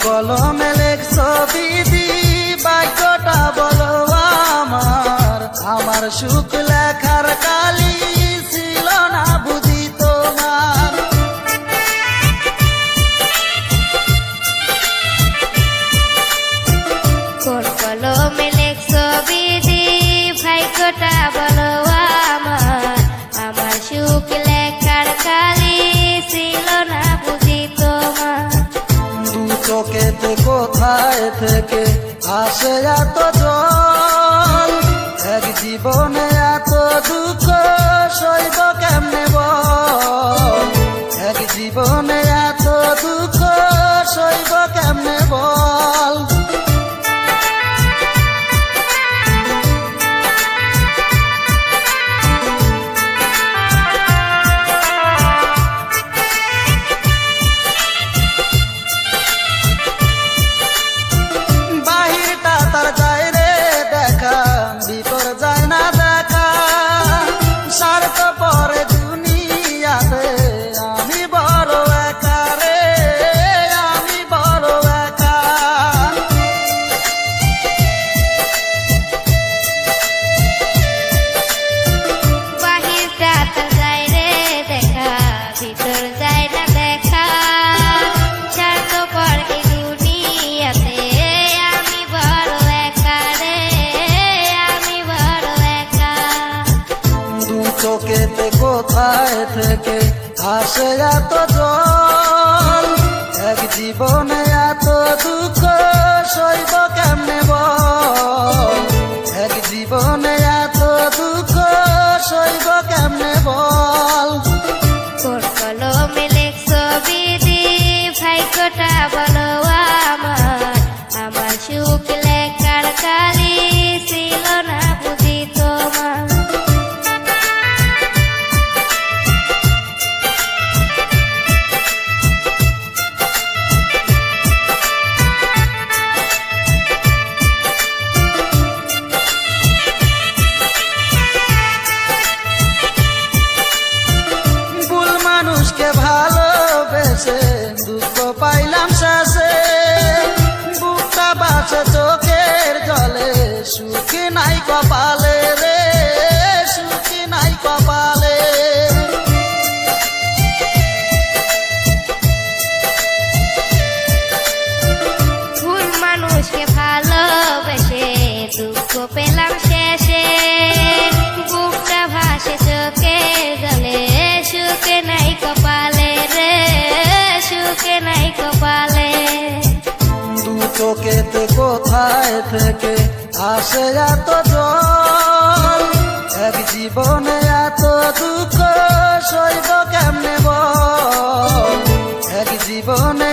কলমে লেখছো বিধি বাক্যটা বলো আমার আমার সুখ লেখার কালি ছিল না বুঝি তোমার কোন কলমে লেখছো বিধি ভাগ্যটা বলো আমার আমার সুখ লেখার কালি ছিল না বুঝি তোমার দু চোখেতে কোথায় থেকে আসে এত জল এক জীবনে এত দুঃখ সইব কেমনে বল এক জীবনে এত দুঃখ সইব কেমনে বল চোখেতে কোথায় থেকে আসে এত জল এক জীবনে এত দুঃখ সইব কেমনে বল এক জীবনে এত দুঃখ সইব কেমনে বল কোন কলমে লেখছো বিধি ভাগ্যটা বলো আমার আমার সুখ লেখার কালি ছিল না বুঝি তোমার মানুষকে ভালোবেসে দুঃখ পাইলাম শেষে বুকটা বাঁচে চোখের জলে সুখী নাই কপালে রে সুখী নাই কপালে ভুল মানুষকে ভালোবেসে দুঃখ পেলাম শেষে বুকটা ভাসে চোখের জলে সুখে নাই কপালে রে সুখে নাই কপালে দু চোখেতে কোথায় থেকে আসে এত জল এক জীবনে এত দুঃখ সইব কেমনে বল এক জীবনে